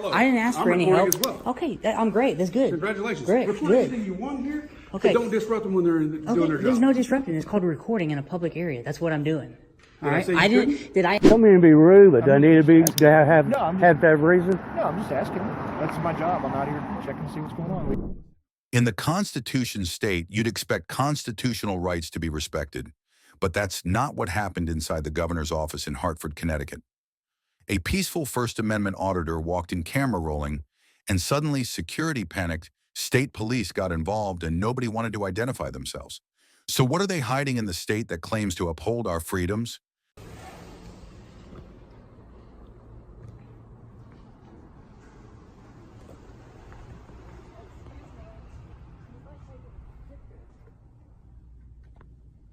Hello. I didn't ask for any help. As well. Okay, I'm great. That's good. Congratulations. Great. Record Good. anything you want here. Okay. But don't disrupt them when they're doing their job. There's no disrupting. It's called recording in a public area. That's what I'm doing. All right. I didn't. Did I? Don't mean to be rude, but do I need to be to have that reason? No, I'm just asking. That's my job. I'm out here checking to see what's going on. In the Constitution state, you'd expect constitutional rights to be respected, but that's not what happened inside the governor's office in Hartford, Connecticut. A peaceful First Amendment auditor walked in camera rolling, and suddenly security panicked, state police got involved, and nobody wanted to identify themselves. So what are they hiding in the state that claims to uphold our freedoms?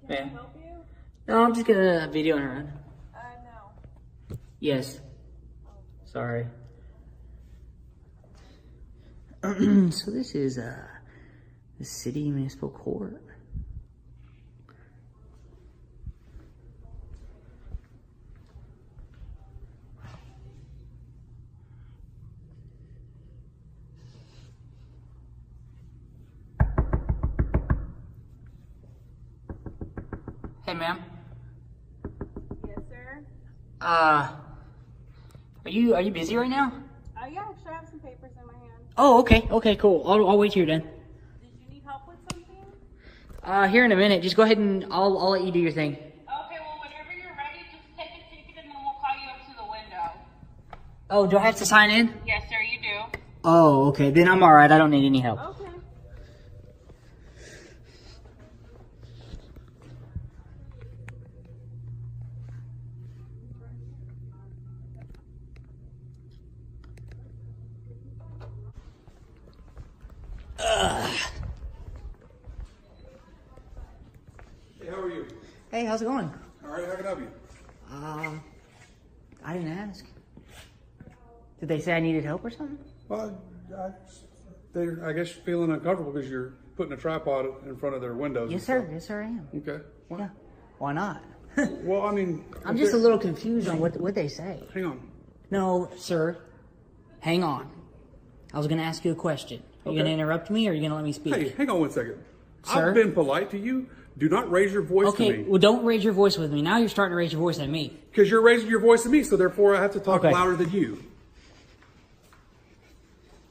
Can I help you? No, I'm just gonna video her. No. Yes. Sorry. So this is the city municipal court. Hey, ma'am. Yes, sir. Are you busy right now? Yeah, actually, I have some papers in my hand. Oh, okay. Okay, cool. I'll wait here then. Did you need help with something? Here in a minute. Just go ahead and I'll let you do your thing. Okay, well, whenever you're ready, just take a ticket and then we'll call you up to the window. Oh, do I have to sign in? Yes, sir, you do. Oh, okay. Then I'm alright. I don't need any help. Okay. Hey, how are you? Hey, how's it going? All right, how can I help you? I didn't ask. Did they say I needed help or something? Well, I guess you're feeling uncomfortable because you're putting a tripod in front of their windows. Yes, sir. Yes, sir, I am. Okay. Why? Yeah. Why not? Well, I mean, I'm just a little confused on what they say. Hang on. No, sir. Hang on. I was going to ask you a question. Are you going to interrupt me or are you going to let me speak? Hey, hang on 1 second. Sir? I've been polite to you. Do not raise your voice to Okay, me. well, don't raise your voice with me. Now you're starting to raise your voice at me. Because you're raising your voice to me, so therefore I have to talk Okay. louder than you.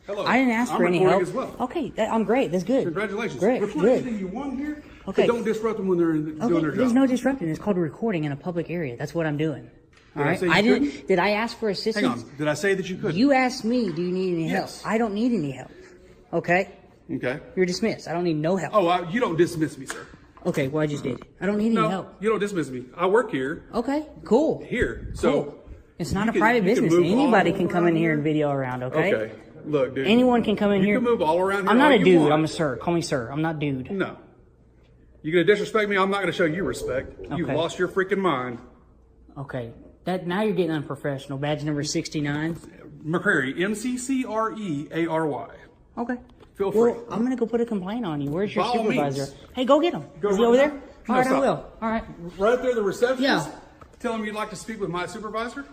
Hello. I didn't ask I'm for any recording help. as well. Okay, I'm great. That's good. Congratulations. Great. Record Good. anything you want here. Okay. But don't disrupt them when they're doing their There's job. no disrupting. It's called recording in a public area. That's what I'm doing. All right. say you I didn't. couldn't? Did I ask for assistance? Hang on. Did I say that you could? You asked me, do you need any Yes. help? I don't need any help. Okay? Okay. You're dismissed. I don't need no help. Oh, you don't dismiss me, sir. Okay, well, I just did. I don't need any No, help. you don't dismiss me. I work here. Okay, cool. Here. So Cool. It's not you a can- private you can business. move all Anybody can come in around here and video around, okay? Okay. Look, dude. Anyone can come in you here. You can move all around here. I'm not all a you dude. want. I'm a sir. Call me sir. I'm not dude. No. You gonna disrespect me? I'm not gonna show you respect. You've Okay. lost your freaking mind. Okay. Now you're getting unprofessional. Badge number 69. McCreary, McCreary. Okay. Feel free. Well, I'm gonna go put a complaint on you. Where's your By all supervisor? means. Hey, go get him. Go Is he right over now? there? No, All right, I stop. will. All right. Right there, the receptionist. Yeah. Tell him you'd like to speak with my supervisor.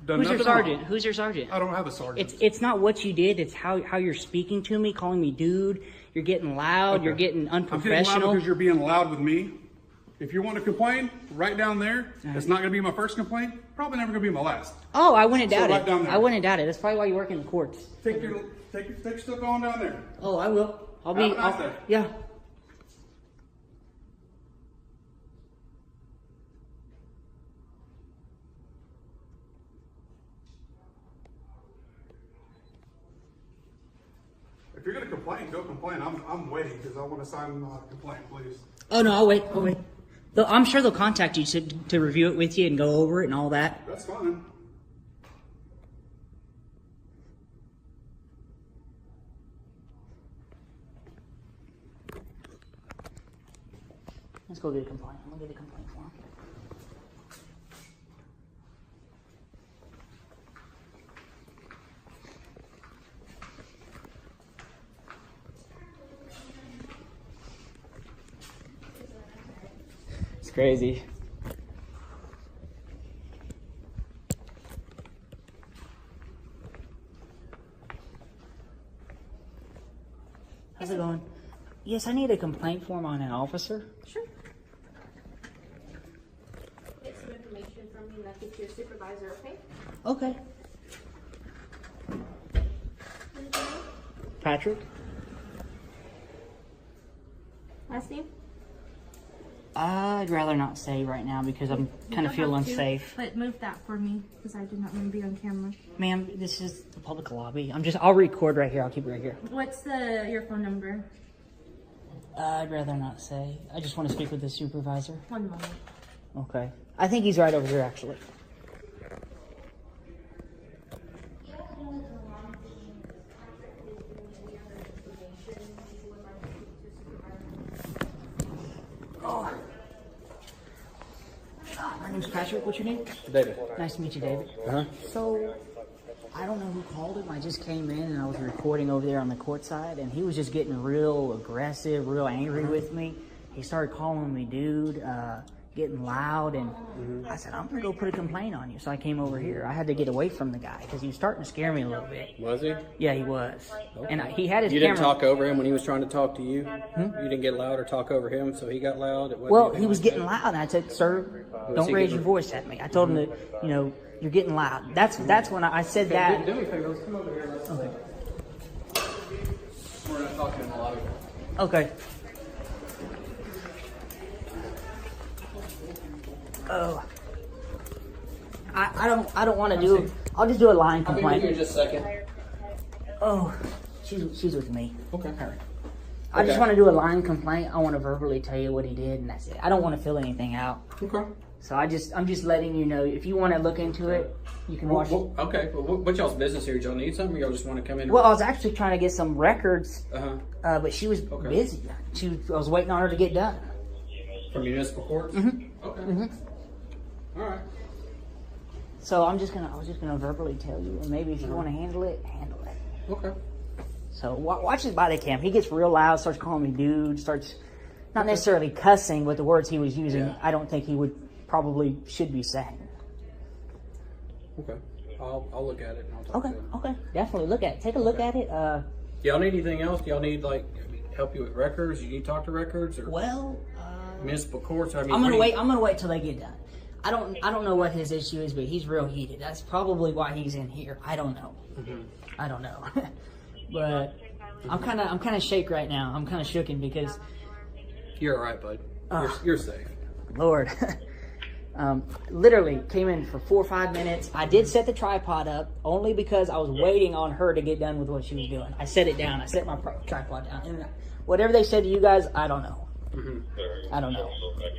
Done Who's your nothing wrong. sergeant? Who's your sergeant? I don't have a sergeant. It's not what you did. It's how you're speaking to me, calling me dude. You're getting loud. Okay. You're getting I'm getting loud unprofessional. because you're being loud with me. If you want to complain, right down there. It's not going to be my first complaint. Probably never going to be my last. Oh, I wouldn't doubt right it. down there. I wouldn't doubt it. That's probably why you work in the courts. Take your stuff on down there. Oh, I will. I'll Have be. a nice day. Yeah. If you're going to complain, go complain. I'm waiting because I want to sign my complaint, please. Oh no, I'll wait. I'll wait. I'm sure they'll contact you to review it with you and go over it and all that. That's fine. Let's go get a complaint. I'm gonna get a complaint form. It's crazy. How's it going? Yes, I need a complaint form on an officer. Sure. Get some information from you and I'll get your supervisor, okay? Okay. Patrick? Last name? I'd rather not say right now because I'm kind of feel unsafe. But move that for me because I do not want to be on camera. Ma'am, this is the public lobby. I'll record right here. I'll keep it right here. What's your phone number? I'd rather not say. I just want to speak with the supervisor. 1 moment. Okay. I think he's right over here, actually. Oh. My name's Patrick. What's your name? David. Nice to meet you, David. Uh-huh. So, I don't know who called him. I just came in and I was recording over there on the court side, and he was just getting real aggressive, real angry with me. He started calling me dude, getting loud, and I said, I'm going to go put a complaint on you. So I came over here. I had to get away from the guy because he was starting to scare me a little bit. Was he? Yeah, he was. And he had his You camera. didn't talk over him when he was trying to talk to you? You didn't get loud or talk over him, so he got loud? It wasn't Well, anything he was like getting that? loud, and I said, sir, Was don't he raise getting- your voice at me. I told him that, you know, you're getting loud. That's when I said that. Do me a favor, let's come over here. Okay. We're not talking in the lobby. Okay. Oh. I don't want to do. I'll just do a line I'll be with you in complaint. just a second. Oh, she's with me. Okay. I just Okay. want to do a line complaint. I want to verbally tell you what he did, and that's it. I don't want to fill anything out. Okay. So I'm just letting you know. If you want to look into it, you can watch. Okay, well, what's y'all's business here? Y'all need something or y'all just want to come in? Well, I was actually trying to get some records, Uh-huh. but she was busy. I was waiting on her to get done. From municipal courts? Okay. All right. So I was just gonna verbally tell you, and maybe if you want to handle it, handle it. Okay. So watch his body cam. He gets real loud, starts calling me dude, starts not necessarily cussing, but the words he was using, Yeah. I don't think he should be saying. Okay. I'll look at it and I'll talk Okay, to him. okay, definitely look at it. Take a look at it. Y'all need anything else? Y'all need help you with records? You need to talk to records or Well, municipal courts? I mean, I'm what gonna do you- wait. I'm gonna wait till they get done. I don't know what his issue is, but he's real heated. That's probably why he's in here. I don't know. I don't know. But I'm kind of shake right now. I'm kind of shooken because You're all right, bud. You're safe. Lord, literally came in for 4 or 5 minutes. I did set the tripod up only because I was waiting on her to get done with what she was doing. I set it down. I set my tripod down. And whatever they said to you guys, I don't know. I don't know.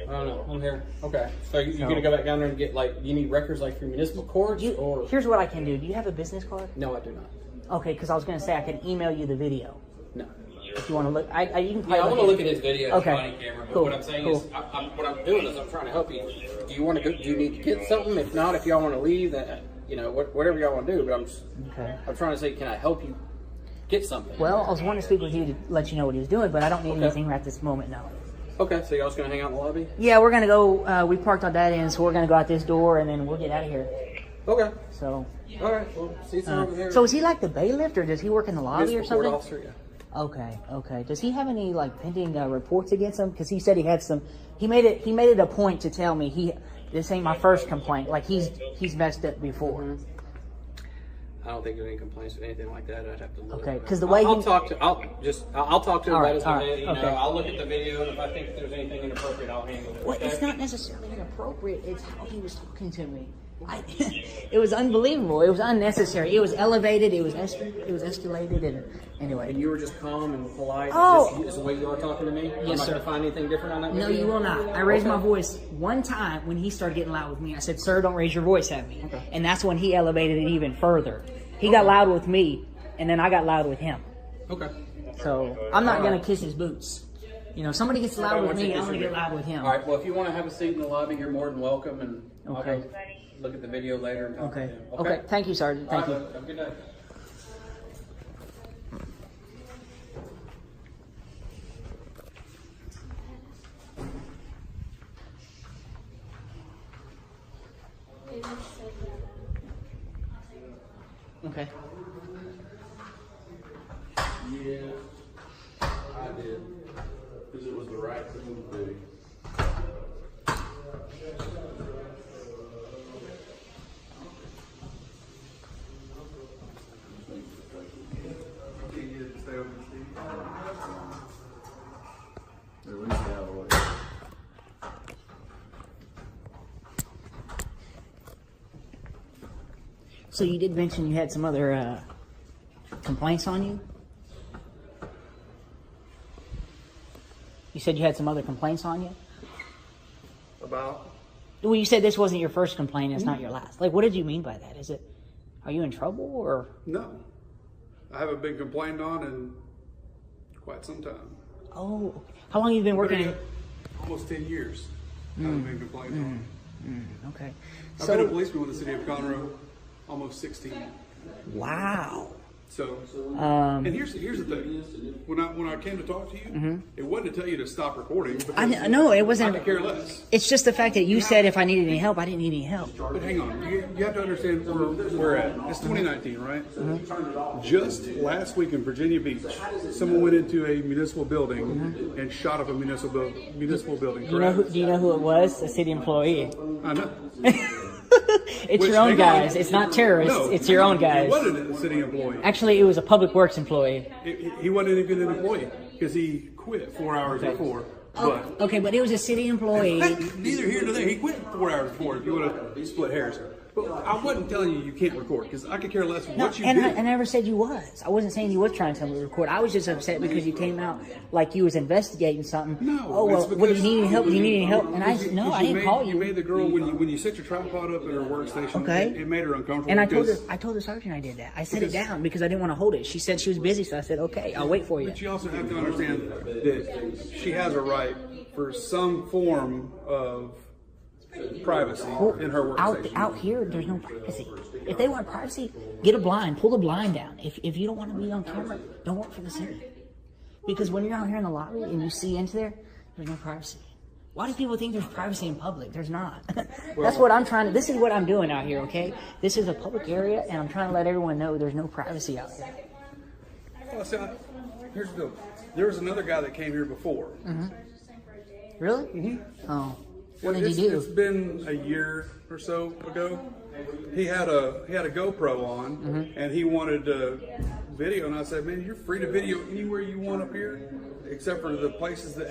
I don't know. I'm here. Okay. So you're gonna go back down there and get you need records for municipal courts or? Here's what I can do. Do you have a business card? No, I do not. Okay, because I was going to say I can email you the video. No. If you want to look, you can Yeah, probably I want to look at his video Okay. body camera. But Cool. what I'm saying Cool. is, what I'm doing is I'm trying to help you. Do you want to go? Do you need to get something? If not, if y'all want to leave, then whatever y'all want to do. But Okay. I'm trying to say, can I help you get something? Well, I was wanting to speak with you to let you know what he was doing, but I don't need Okay. anything right this moment, no. Okay. So y'all just gonna hang out in the lobby? Yeah, we're going to go, we parked on that end, so we're going to go out this door, and then we'll get out of here. Okay. So, All right. Well, see you over here. so is he like the bailiff, or does he work in the lobby or Municipal court something? officer, yeah. Okay. Does he have any pending reports against him? Because he said he had some. He made it a point to tell me this ain't my first complaint. He's messed up before. I don't think there's any complaints or anything like that. I'd have to look. Okay, 'cause the way I'll he- talk to I'll talk to him All about right, his all right, video. okay. I'll look at the video, and if I think there's anything inappropriate, I'll handle it. Well, okay? it's not necessarily inappropriate. It's how he was talking to me. It was unbelievable. It was unnecessary. It was elevated. It was escalated. And anyway, And you were just calm and polite. Oh! Is the way you are talking to me? I'm Yes, not sir. going to find anything different on that no, video? you will not. I raised my voice one time when he started getting loud with me. I said, "Sir, don't raise your voice at me." Okay. And that's when he elevated it even further. He got loud with me, and then I got loud with him. Okay. So I'm not gonna kiss his boots. Somebody gets I loud don't with want you me, to I'm gonna disagree. get loud with him. All right. Well, if you want to have a seat in the lobby, you're more than welcome, and I'll Okay. go look at the video later and talk Okay. to him. Okay. Thank you, Sergeant. All Thank right, you. bud. Have a good day. Okay. Yeah. did. Because it was the right thing to do. So you did mention you had some other complaints on you? You said you had some other complaints on you? About? Well, you said this wasn't your first complaint, it's not your last. Like, what did you mean by that? Is it, are you in trouble, or? No. I haven't been complained on in quite some time. Oh, okay. How long have you been working in? Almost 10 years. I haven't been complained on. Okay. I've been a policeman with the city of Conroe almost 16. Wow. So, and here's the thing. When I came to talk to you, it wasn't to tell you to stop recording. No, it wasn't. I could care less. It's just the fact that you said if I needed any help, I didn't need any help. But hang on, you have to understand where we're at. It's 2019, right? Just last week in Virginia Beach, someone went into a municipal building and shot up a municipal building. Correct? Do you know who it was? A city employee. I know. It's your own guys. It's not terrorists. No, it's your own guys. He wasn't a city employee. Actually, it was a public works employee. He wasn't even an employee because he quit 4 hours before. But Okay, but it was a city employee. neither here nor there. He quit 4 hours before. If you want to split hairs, but I wasn't telling you can't record because I could care less what you and did. I never said you was. I wasn't saying you was trying to tell me to record. I was just upset because you came out like you was investigating something. No. Oh well, it's what do you need any help? Do you need any help? And I because no, I didn't call you. You made the girl when you set your tripod up in her workstation. Okay. It made her uncomfortable. And I told because- the sergeant I did that. I set it down because I didn't want to hold it. She said she was busy, so I said, okay, I'll wait for you. But you also have to understand that she has a right for some form of privacy in her workstation. Out here, there's no privacy. If they want privacy, get a blind, pull the blind down. If you don't want to be on camera, don't work for the city. Because when you're out here in the lobby and you see into there, there's no privacy. Why do people think there's privacy in public? There's not. That's what I'm trying to, this is what I'm doing out here, okay? This is a public area and I'm trying to let everyone know there's no privacy out here. Well, see, here's the deal. There was another guy that came here before. Really? Oh. What did he do? It's been a year or so ago. He had a GoPro on, and he wanted video. And I said, "Man, you're free to video anywhere you want up here, except for the places that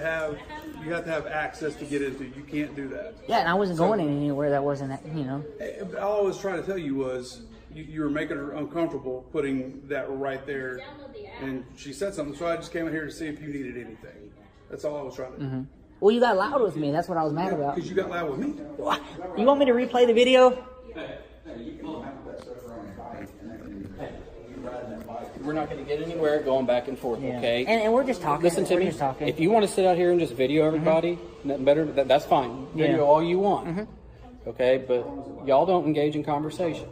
you have to have access to get into. You can't do that." Yeah, and I wasn't going anywhere that wasn't, you know. All I was trying to tell you was you were making her uncomfortable putting that right there, and she said something. So I just came in here to see if you needed anything. That's all I was trying to do. Well, you got loud with me. That's what I was mad about. Because you got loud with me. What? You want me to replay the video? We're not going to get anywhere going back and forth, okay? And we're just talking. Listen to we're me. Just talking. If you want to sit out here and just video everybody, nothing better. That's fine. Video all you want, okay? But y'all don't engage in conversation,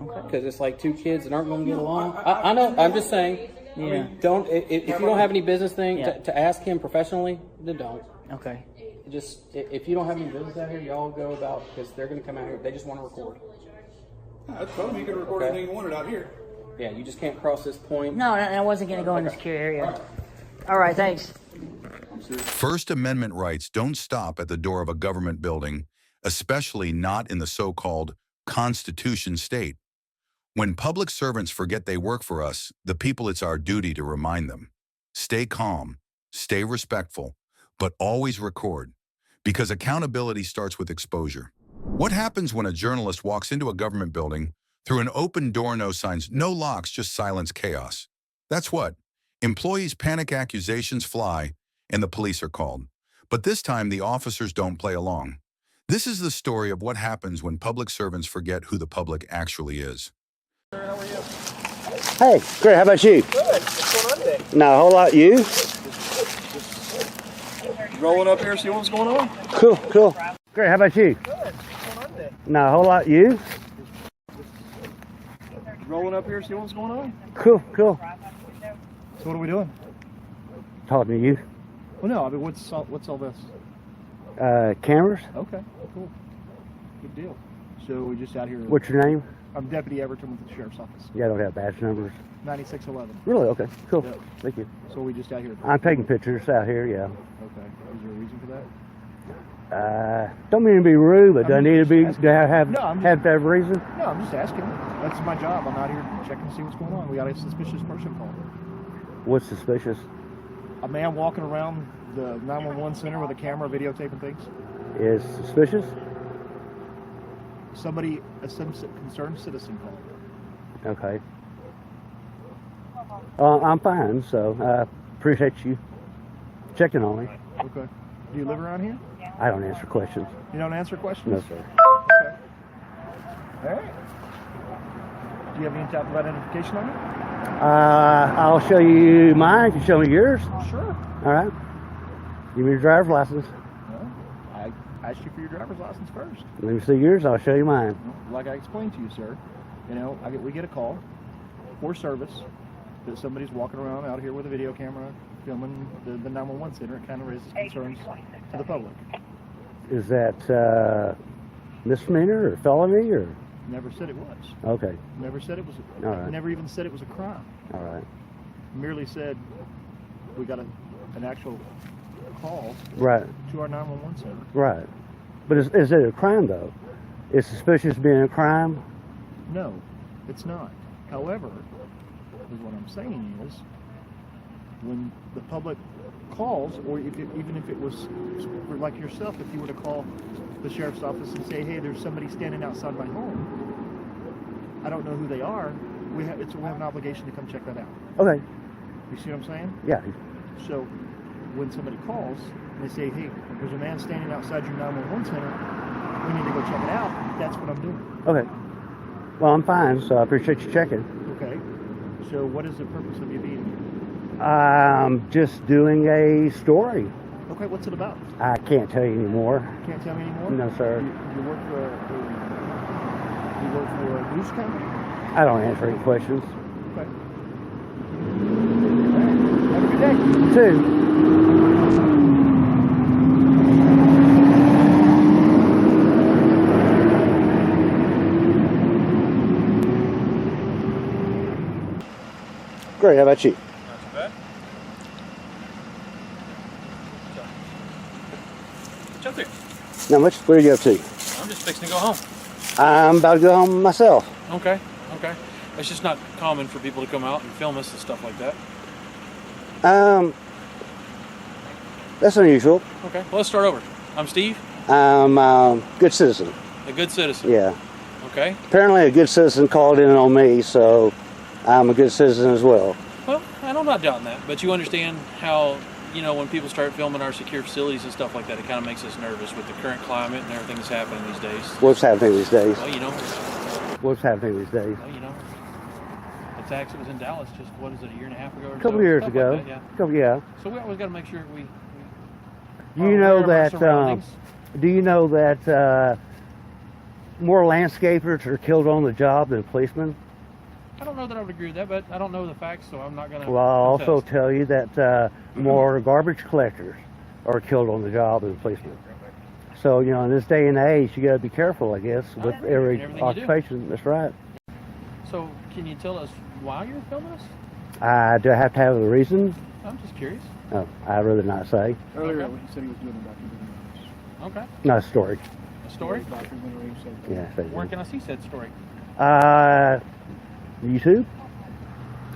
okay? Because it's like two kids that aren't going to get along. I know. I'm just saying. I mean, don't. If you don't have any business thing to ask him professionally, then don't. Okay. Just if you don't have any business out here, y'all go about because they're going to come out here. They just want to record. I told him you could record anything you wanted out here. Yeah, you just can't cross this point. No, I wasn't going to go in the secure area. All right, thanks. First Amendment rights don't stop at the door of a government building, especially not in the so-called Constitution state. When public servants forget they work for us, the people, it's our duty to remind them. Stay calm, stay respectful, but always record, because accountability starts with exposure. What happens when a journalist walks into a government building through an open door, no signs, no locks, just silence, chaos? That's what. Employees panic, accusations fly, and the police are called. But this time, the officers don't play along. This is the story of what happens when public servants forget who the public actually is. Hey, great. How about you? Good. What's going on today? Not a whole lot. You? Rolling up here, see what's going on? Cool, cool. Great. How about you? Good. What's going on today? Not a whole lot. You? Rolling up here, see what's going on? Cool, cool. So what are we doing? Talking to you. Well, no. I mean, what's all this? Cameras? Okay. Cool. Good deal. So we just out here. What's your name? I'm Deputy Everton with the Sheriff's Office. Yeah, I don't have badge numbers. 9611. Really? Okay, cool. Yep. Thank you. So we just out here. I'm taking pictures out here, yeah. Okay. Is there a reason for that? Don't mean to be rude, but do I need to be, do I have, No, I'm have that reason? No, I'm just asking. That's my job. I'm out here checking to see what's going on. We got a suspicious person called. What's suspicious? A man walking around the 911 center with a camera videotaping things. Is suspicious? Somebody, some concerned citizen called. Okay. I'm fine, so I appreciate you checking on me. Okay. Do you live around here? I don't answer questions. You don't answer questions? No, sir. Okay. All right. Do you have any type of identification on you? I'll show you mine. You show me yours. Sure. All right. Give me your driver's license. Well, I asked you for your driver's license first. Let me see yours. I'll show you mine. Like I explained to you, sir, you know, we get a call for service that somebody's walking around out here with a video camera filming the 911 center. It kind of raises concerns to the public. Is that misdemeanor or felony or? Never said it was. Okay. Never said it was. All right. Never even said it was a crime. All right. Merely said we got an actual call Right. to our 911 center. Right. But is it a crime though? Is suspicious being a crime? No, it's not. However, is what I'm saying is, when the public calls, or even if it was like yourself, if you were to call the sheriff's office and say, hey, there's somebody standing outside my home, I don't know who they are, we have an obligation to come check that out. Okay. You see what I'm saying? Yeah. So when somebody calls and they say, hey, there's a man standing outside your 911 center, we need to go check it out, that's what I'm doing. Okay. Well, I'm fine, so I appreciate you checking. Okay. So what is the purpose of you being here? I'm just doing a story. Okay, what's it about? I can't tell you anymore. Can't tell me anymore? No, sir. You work for a news company? I don't answer any questions. Okay. Have a good day. You too. Great, how about you? Not too bad. What's up there? Not much. Where are you up to? I'm just fixing to go home. I'm about to go home myself. Okay. It's just not common for people to come out and film us and stuff like that. That's unusual. Okay, well, let's start over. I'm Steve. I'm a good citizen. A good citizen. Yeah. Okay. Apparently a good citizen called in on me, so I'm a good citizen as well. Well, I'm not doubting that, but you understand how, you know, when people start filming our secure facilities and stuff like that, it kind of makes us nervous with the current climate and everything that's happening these days. What's happening these days? Well, you know. What's happening these days? Well, you know. The tax that was in Dallas just, what is it, a year and a half ago or so? A couple years Stuff ago. Like that, yeah. Yeah. So we always got to make sure we Do you know aware of that? our surroundings. Do you know that more landscapers are killed on the job than policemen? I don't know that I would agree with that, but I don't know the facts, so I'm not going to. Well, I'll also tell you that more garbage collectors are killed on the job than policemen. So, you know, in this day and age, you got to be careful, I guess, with every everything you do. occupation. That's right. So, can you tell us why you're filming us? Do I have to have a reason? I'm just curious. No, I'd rather not say. Earlier, Okay. he said he was doing a documentary. Okay. Not a story. A story? Documentary, so Yeah. say Where can I see said story? YouTube.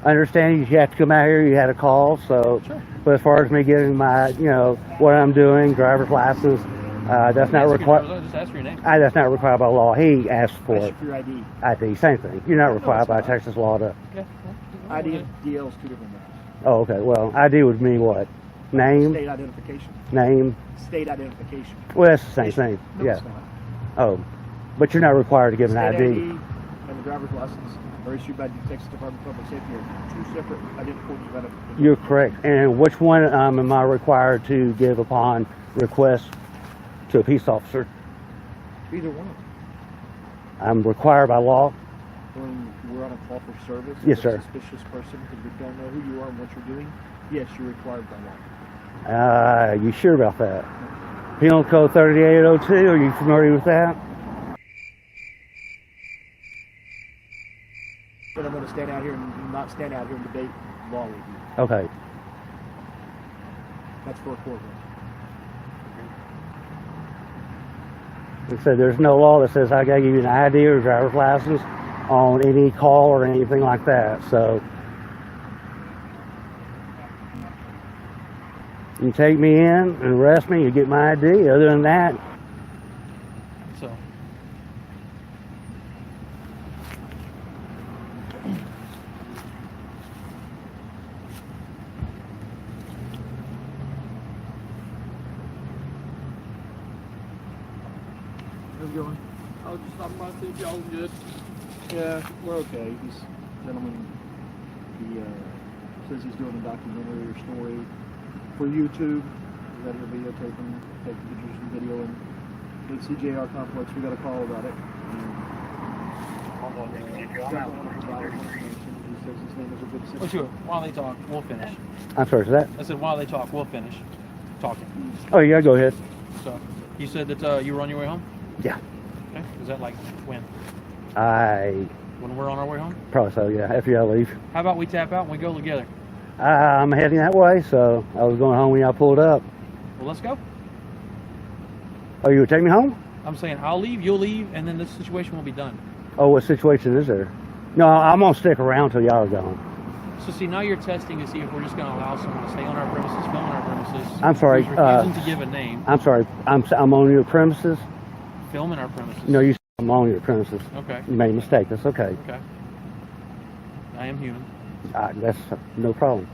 I understand you have to come out here. You had a call, so. Sure. But as far as me getting my, you know, what I'm doing, driver's license, that's not required. Just ask for your name. That's not required by law. He asked for ask it. for your ID. ID, same thing. You're not required it's by not. Texas law to. Yeah. ID and DL is two different things. Oh, okay. Well, ID would mean what? Name, State identification. name. State identification. Well, that's the same thing. No, Yeah. it's not. Oh, but you're not required to give an State ID. ID and the driver's license are issued by the Texas Department of Public Safety are two separate forms of identification. You're correct. And which one am I required to give upon request to a peace officer? Either one. I'm required by law. When we're on a call for service, Yes, with sir. a suspicious person because we don't know who you are and what you're doing, yes, you're required by law. You sure about that? Penal Code 3802, are you familiar with that? But I'm going to stand out here and not stand out here and debate law with you. Okay. That's for a courtroom. Like I said, there's no law that says I got to give you an ID or driver's license on any call or anything like that. So you take me in and arrest me, you get my ID. Other than that, So, How's it going? I was just talking about if y'all was good. Yeah, we're okay. This gentleman, he says he's doing a documentary or story for YouTube. He's out here videotaping, taking pictures and video, and the CJR complex. We got a call about it. He says his name is a good well, citizen. sure. While they talk, we'll finish. I'm sorry, is that? I said, while they talk, we'll finish talking. Oh, yeah, go ahead. So, you said that you were on your way home? Yeah. Okay. Is that like when? When we're on our way home? probably so, yeah, after y'all leave. How about we tap out and we go together? I'm heading that way, so I was going home when y'all pulled up. Well, let's go. Oh, you would take me home? I'm saying I'll leave, you'll leave, and then this situation will be done. Oh, what situation is there? No, I'm going to stick around till y'all are gone. So see, now you're testing to see if we're just going to allow someone to stay on our premises, film on our premises. I'm sorry, who's refusing to give a name. I'm sorry, I'm on your premises? Film in our premises. No, you said I'm on your premises. Okay. You made a mistake, that's okay. Okay. I am human. That's no problem.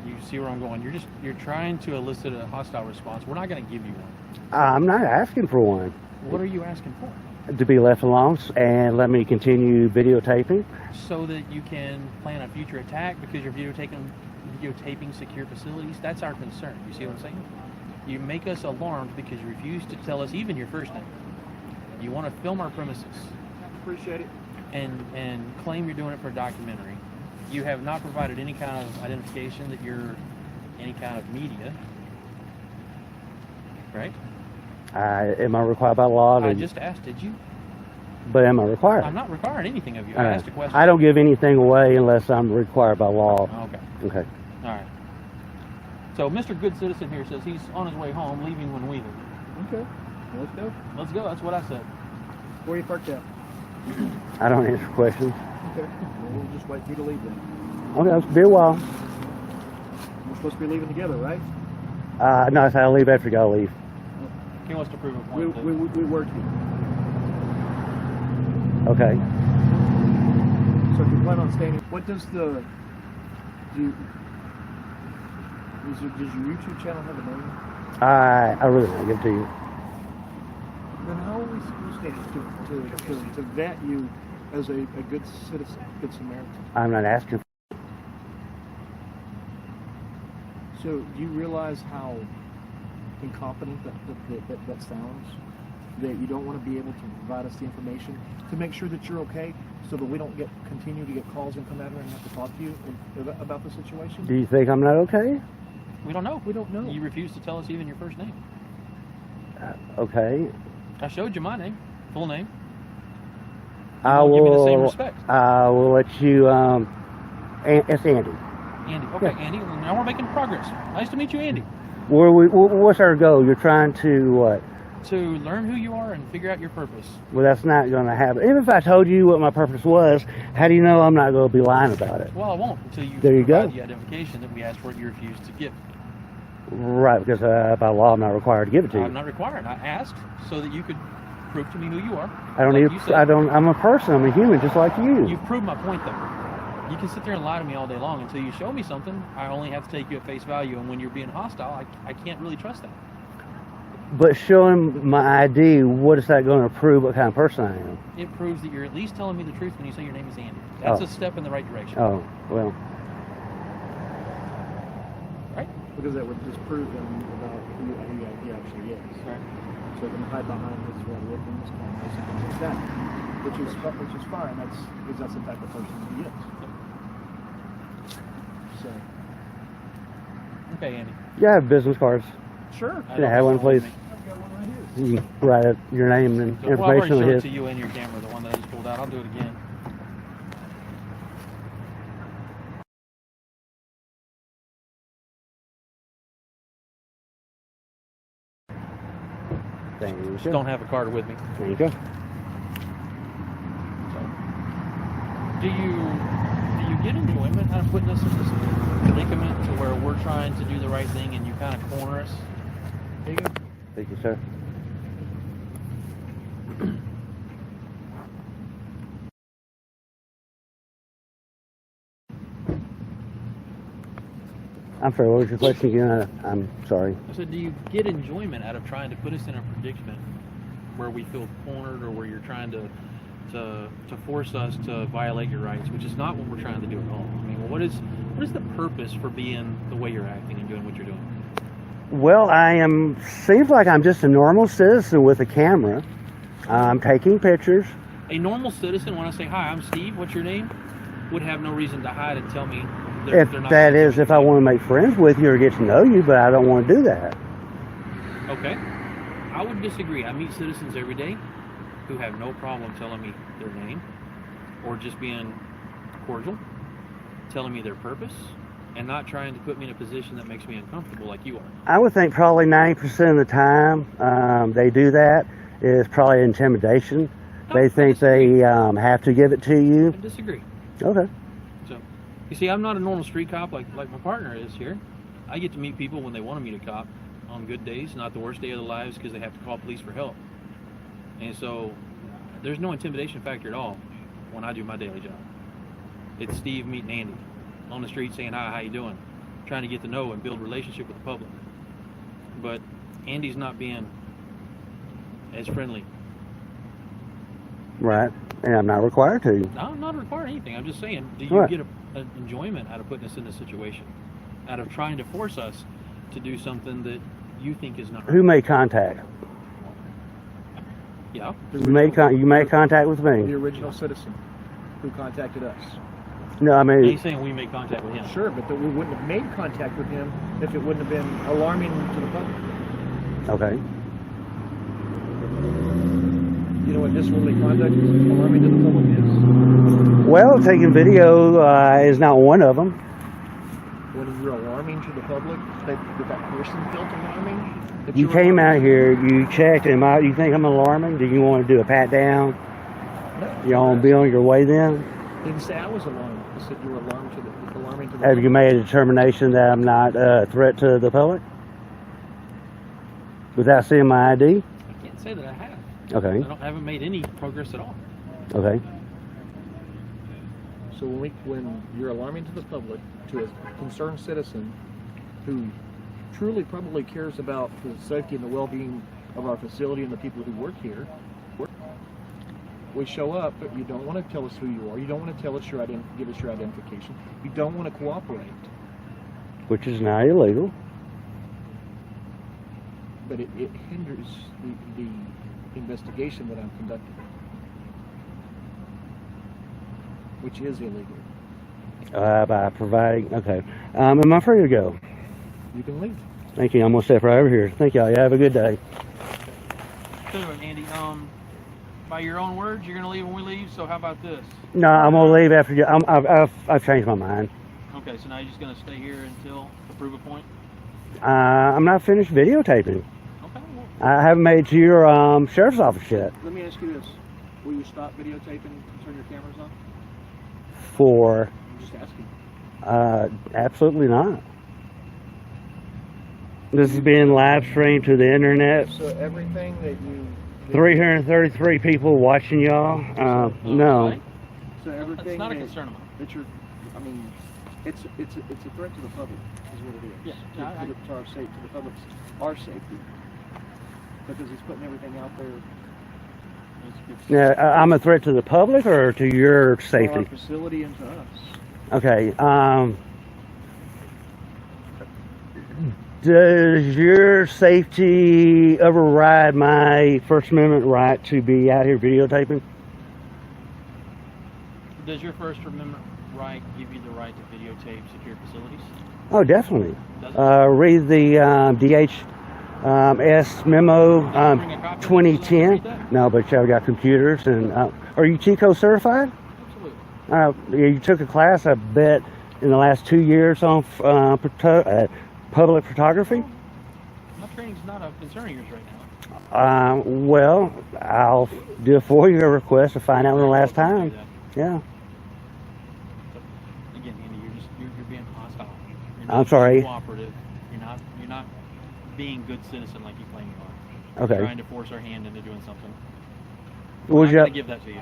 You see where I'm going. You're trying to elicit a hostile response. We're not going to give you one. I'm not asking for one. What are you asking for? To be left alone and let me continue videotaping. So that you can plan a future attack because you're videotaping secure facilities. That's our concern. You see what I'm saying? You make us alarmed because you refuse to tell us even your first name. You want to film our premises. Appreciate it. And claim you're doing it for a documentary. You have not provided any kind of identification that you're any kind of media. Right? Am I required by law? I just asked, did you? But am I required? I'm not requiring anything of you. I asked a question. I don't give anything away unless I'm required by law. Okay. Okay. All right. So Mr. Good Citizen here says he's on his way home, leaving when we leave. Okay. Let's go. Let's go. That's what I said. Where you parked at? I don't answer questions. Okay. Well, we'll just wait for you to leave then. Okay, it'll be a while. We're supposed to be leaving together, right? No, I said I'll leave after y'all leave. He wants to prove a We point. work here. Okay. So if you plan on staying, what does the does your YouTube channel have a name? I really want to give it to you. Then how are we supposed to vet you as a good citizen, good Samaritan? I'm not asking. So do you realize how incompetent that sounds? That you don't want to be able to provide us the information to make sure that you're okay, so that we don't continue to get calls and come out here and have to talk to you about the situation? Do you think I'm not okay? We don't know. We don't know. You refuse to tell us even your first name. Okay. I showed you my name, full name. I Give me the same will. respect. I will let you. It's Andy. Andy. Okay, Andy. Now we're making progress. Nice to meet you, Andy. What's our goal? You're trying to what? To learn who you are and figure out your purpose. Well, that's not going to happen. Even if I told you what my purpose was, how do you know I'm not going to be lying about it? Well, I won't until you There you provide go. the identification that we asked for, you refused to give. Right, because by law I'm not required to give it to you. I'm not required. I asked so that you could prove to me who you are. I don't Like need. you said. I don't. I'm a person. I'm a human, just like you. You've proved my point, though. You can sit there and lie to me all day long until you show me something. I only have to take you at face value, and when you're being hostile, I can't really trust that. But showing my ID, what is that going to prove? What kind of person I am? It proves that you're at least telling me the truth when you say your name is Andy. That's Oh. a step in the right direction. Oh, well. Right? Because that would disprove him about who he actually is. Right. So they can hide behind his weapons, cameras, and things like that, which is fine. That's the type of person he is. So Okay, Andy. Yeah, I have business cards. sure, I Can I don't have one, know what please? you mean. I've got one right here. You can write up your name and Well, I've already information on showed it his. to you and your camera, the one that I just pulled out. I'll do it again. Thank you. Just don't have a card with me. There you go. Do you get enjoyment out of putting us in this predicament to where we're trying to do the right thing and you kind of corner us? There you go. Thank you, sir. I'm sorry, what was your question again? I'm sorry. I said, do you get enjoyment out of trying to put us in a predicament where we feel cornered or where you're trying to force us to violate your rights, which is not what we're trying to do at all? I mean, what is the purpose for being the way you're acting and doing what you're doing? Well, seems like I'm just a normal citizen with a camera. I'm taking pictures. A normal citizen, when I say, hi, I'm Steve, what's your name, would have no reason to hide and tell me they're not. If I want to make friends with you or get to know you, but I don't want to do that. Okay. I would disagree. I meet citizens every day who have no problem telling me their name or just being cordial, telling me their purpose, and not trying to put me in a position that makes me uncomfortable like you are. I would think probably 90% of the time they do that is probably intimidation. No, They think they have to give it to you. I disagree. Okay. So, you see, I'm not a normal street cop like my partner is here. I get to meet people when they want to meet a cop on good days, not the worst day of their lives because they have to call police for help. And so there's no intimidation factor at all when I do my daily job. It's Steve meeting Andy on the street saying, hi, how you doing? Trying to get to know and build a relationship with the public. But Andy's not being as friendly. Right. And I'm not required to. No, I'm not requiring anything. I'm just saying, do you get an enjoyment out of putting us in this situation? Out of trying to force us to do something that you think is not right? Who made contact? Yeah. You made contact with The me. original citizen who contacted us. No, I mean, He's saying we made contact with him. Sure, but we wouldn't have made contact with him if it wouldn't have been alarming to the public. okay. You know what disorderly conduct is alarming to the public is? Well, taking video is not one of them. When you're alarming to the public, that person felt alarming. that You were came out alarming? here, you checked, you think I'm alarming? Do you want to do a pat down? No. You want to be on your way then? Didn't say I was alarmed. I said you were alarming to the Have you public. made a determination that I'm not a threat to the public? Without seeing my ID? I can't say that I have. Okay, I haven't made any progress at all. okay. So when you're alarming to the public, to a concerned citizen who truly probably cares about the safety and the well-being of our facility and the people who work here, we show up, but you don't want to tell us who you are. You don't want to tell us give us your identification. You don't want to cooperate. Which is not illegal. But it hinders the investigation that I'm conducting, which is illegal. By providing, okay. Am I free to go? You can leave. Thank you. I'm going to step right over here. Thank y'all. You have a good day. Tell you what, Andy, by your own words, you're going to leave when we leave, so how about this? No, I'm going to leave after you. I've changed my mind. Okay, so now you're just going to stay here until to prove a point? I'm not finished videotaping. Okay, well, I haven't made it to your sheriff's office yet. Let me ask you this: will you stop videotaping and turn your cameras on? For I'm just asking. absolutely not. This is being live streamed to the internet. So everything that you 333 people watching y'all. No. okay. So everything That's not a that- concern of mine. that you're, I mean, it's a threat to the public, is what it is. Yeah, To our safety, to the public's our safety, because he's putting everything out there Now, I'm a threat to the public or to your for our safety? facility and to us. Okay. Does your safety override my First Amendment right to be out here videotaping? Does your First Amendment right give you the right to videotape secure facilities? Oh, definitely. Does it? Read the DHS memo Bring a copy of it so you can read 2010. that? No, but y'all got computers. And are you Chico certified? Absolutely. Yeah, you took a class, I bet, in the last 2 years on public photography. My training's not a concern of yours right now. Well, I'll do a FOIA request to find out when the last time. Yeah. Again, Andy, you're being hostile. You're I'm sorry. being cooperative. You're not being good citizen like you claim you are. Okay. You're trying to force our hand into doing something. Would I'm you? not gonna give that to you.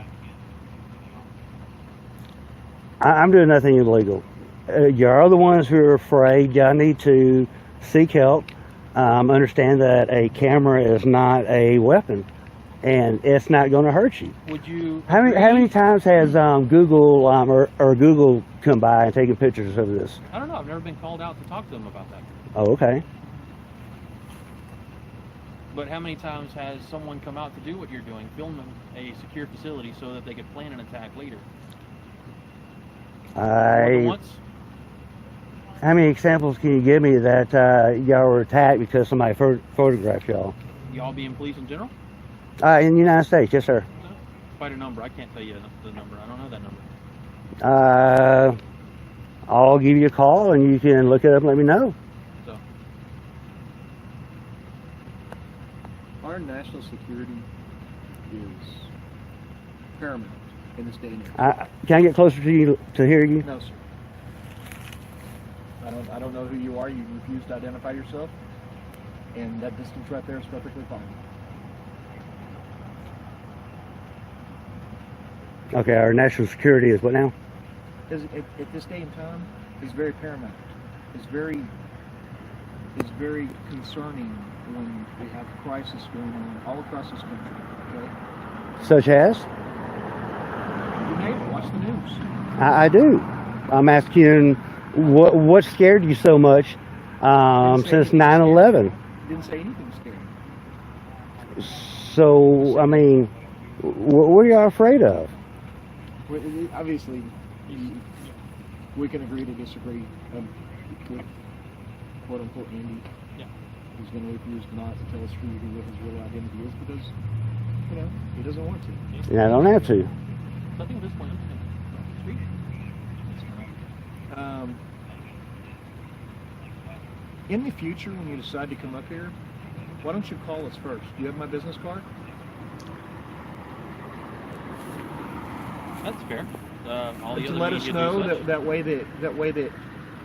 I'm doing nothing illegal. You're the ones who are afraid. Y'all need to seek help. Understand that a camera is not a weapon, and it's not going to hurt you. Would you? How many times has Google or Google come by and taken pictures of this? I don't know. I've never been called out to talk to them about that. Oh, okay. But how many times has someone come out to do what you're doing, filming a secure facility so that they could plan an attack later? More than once? How many examples can you give me that y'all were attacked because somebody photographed y'all? Y'all being police in general? In the United States, yes, sir. No. Quite a number. I can't tell you the number. I don't know that number. I'll give you a call and you can look it up and let me know. So, Our national security is paramount in this day and age. Can I get closer to you to hear you? No, sir. I don't know who you are. You refuse to identify yourself, and that distance right there is perfectly fine. Okay, our national security is what now? At this day and time, is very paramount. It's very concerning when we have crisis going on all across this country. Okay? Such as? You name it. Watch the news. I do. I'm asking what scared you so much since 9/11? Didn't say anything scary. So, I mean, what are y'all afraid of? Obviously, we can agree to disagree with quote unquote Andy. yeah. Who's going to refuse not to tell us who his real identity is because, he doesn't want to. And I don't have to. Nothing this plan. Street. In the future, when you decide to come up here, why don't you call us first? Do you have my business card? That's fair. All the To other let us media know do such. that way that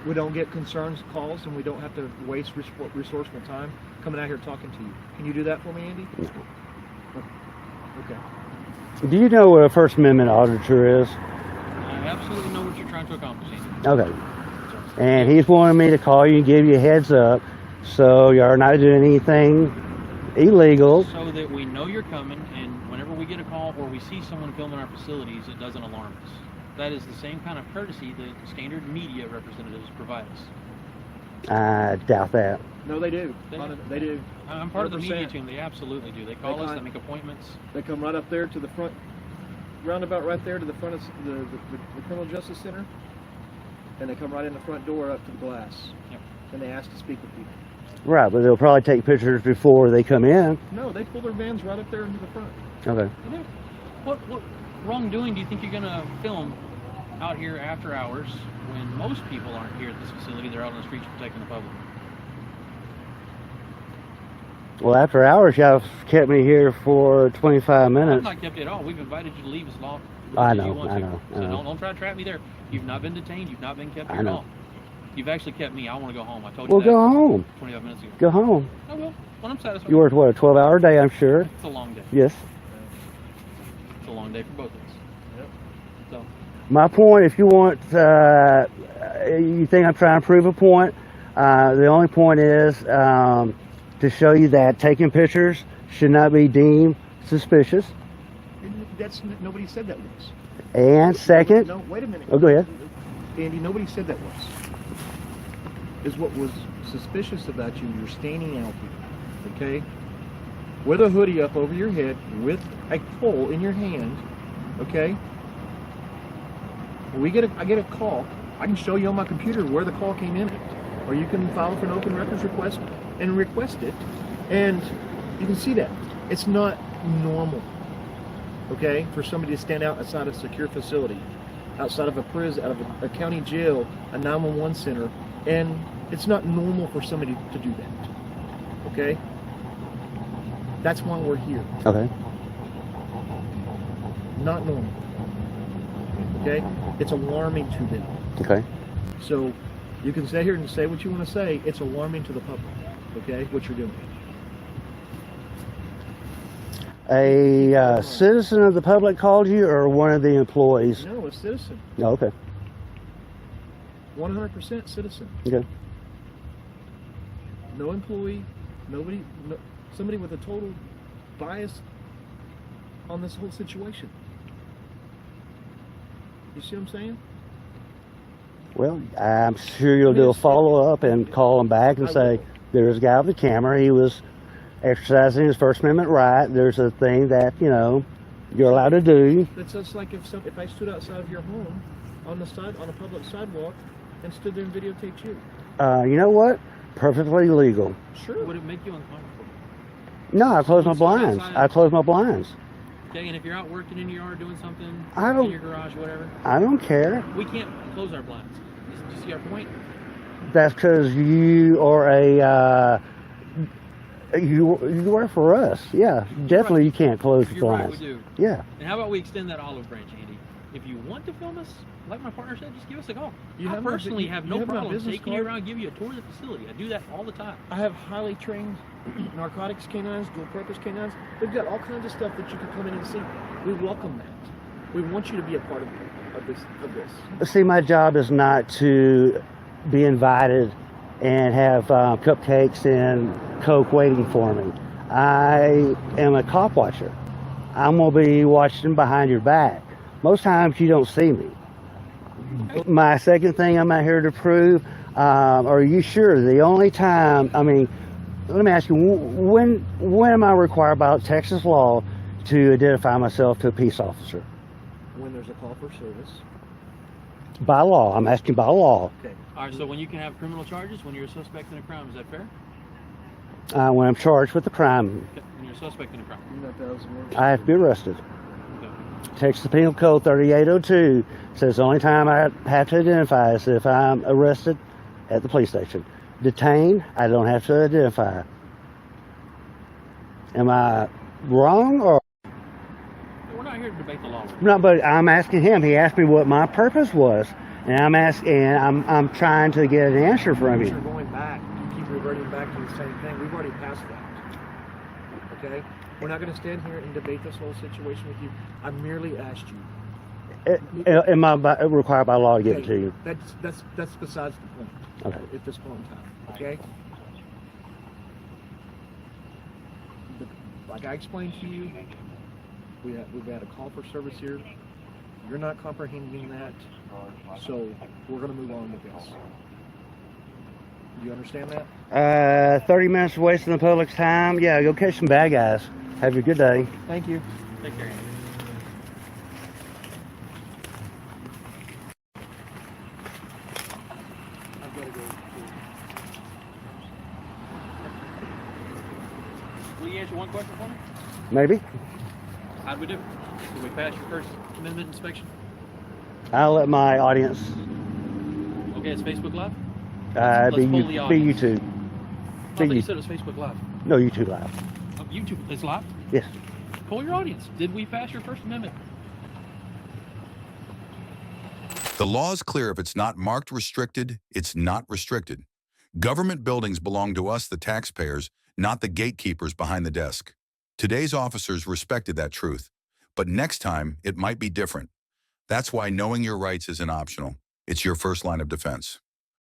we don't get concerns calls and we don't have to waste resourceful time coming out here talking to you. Can you do that for me, Andy? No. Okay. Do you know what a First Amendment auditor is? I absolutely know what you're trying to accomplish, Andy. Okay. And he's wanting me to call you and give you a heads up so you're not doing anything illegal. So that we know you're coming, and whenever we get a call or we see someone filming our facilities, it doesn't alarm us. That is the same kind of courtesy that standard media representatives provide us. I doubt that. No, they do. They do. I'm part of the media 100%. team. They absolutely do. They call us. They make appointments. They come right up there to the front, roundabout right there to the front of the Criminal Justice Center, and they come right in the front door up to the glass, Yep. and they ask to speak with people. Right, but they'll probably take pictures before they come in. No, they pull their vans right up there into the front. Okay. You know, what wrongdoing do you think you're going to film out here after hours when most people aren't here at this facility? They're out on the streets protecting the public. Well, after hours, y'all kept me here for 25 I've minutes. not kept you at all. We've invited you to leave as long I as know, you want I to. know, I So know. don't try to trap me there. You've not been detained. You've not been kept I here at know. all. You've actually kept me. I want to go home. I told you Well, that go home. 25 minutes ago. Go home. I will. When I'm satisfied. You worked, what, a 12-hour day, I'm sure? It's a long day. Yes. It's a long day for both of us. Yep. So, My point, if you want, you think I'm trying to prove a point, the only point is to show you that taking pictures should not be deemed suspicious. Nobody said that was. And second, No, wait a minute. oh, go ahead. Andy, nobody said that was. Is what was suspicious about you. You're standing out here, okay, with a hoodie up over your head, with a pole in your hand, okay. I get a call. I can show you on my computer where the call came in at, or you can file for an open records request and request it, and you can see that it's not normal, okay, for somebody to stand outside a secure facility, outside of a prison, out of a county jail, a 911 center, and it's not normal for somebody to do that, okay? That's why we're here. Okay. Not normal. Okay? It's alarming to them. Okay. So you can sit here and say what you want to say. It's alarming to the public. Okay? What you're doing. A citizen of the public called you, or one of the employees? No, a citizen. Oh, okay. 100% citizen. Okay. No employee. Nobody. No, somebody with a total bias on this whole situation. You see what I'm saying? Well, I'm sure you'll do a follow-up and call him back and say, there's a guy with a camera. He was exercising his First Amendment right. There's a thing that, you know, you're allowed to do. It's just like if I stood outside of your home on a public sidewalk and stood there and videotaped you. You know what? Perfectly legal. Sure. Would it make you uncomfortable? No, I close my blinds. I close my blinds. Okay, and if you're out working in your yard doing something, I don't- in your garage, whatever, I don't care. we can't close our blinds. Do you see our point? That's because you are you work for us. Yeah, definitely right. you can't close the You're right, blinds. we do. Yeah. And how about we extend that olive branch, Andy? If you want to film us, like my partner said, just give us a call. You I have my personally bu- have you no have my problem business taking you card? around, give you a tour of the facility. I do that all the time. I have highly trained narcotics canines, dual purpose canines. We've got all kinds of stuff that you can come in and see. We welcome that. We want you to be a part of this. See, my job is not to be invited and have cupcakes and Coke waiting for me. I am a cop watcher. I'm going to be watching behind your back. Most times you don't see me. My second thing I'm out here to prove, are you sure the only time, I mean, let me ask you, when am I required by Texas law to identify myself to a peace officer? When there's a call for service. By law, I'm asking by law. Okay. All right, so when you can have criminal charges when you're a suspect in a crime, is that fair? When I'm charged with a crime, Okay, when you're a suspect in a crime. You know those words. I have to be arrested. Okay. Texas Penal Code 3802 says the only time I have to identify is if I'm arrested at the police station. Detained, I don't have to identify. Am I wrong or We're not here to debate the law. no? But I'm asking him. He asked me what my purpose was, and I'm trying to get an answer from You're you. going back. You keep reverting back to the same thing. We've already passed that. Okay? We're not going to stand here and debate this whole situation with you. I merely asked you. Am I required by law to give it to you? That's besides the point. Okay. At this point in time. Okay? Like I explained to you, we've had a call for service here. You're not comprehending that, so we're going to move on with this. Do you understand that? 30 minutes of wasting the public's time. Yeah, go catch some bad guys. Have a good day. Thank you. Take care, Andy. I've got to go. Will you answer one question for me? Maybe. How'd we do? Did we pass your First Amendment inspection? I'll let my audience Okay, it's Facebook Live? be Let's poll the audience. YouTube. I thought you said it was Facebook Live. No, YouTube Live. Oh, YouTube is live? Yes. Poll your audience. Did we pass your First Amendment? The law is clear. If it's not marked restricted, it's not restricted. Government buildings belong to us, the taxpayers, not the gatekeepers behind the desk. Today's officers respected that truth, but next time it might be different. That's why knowing your rights isn't optional. It's your first line of defense.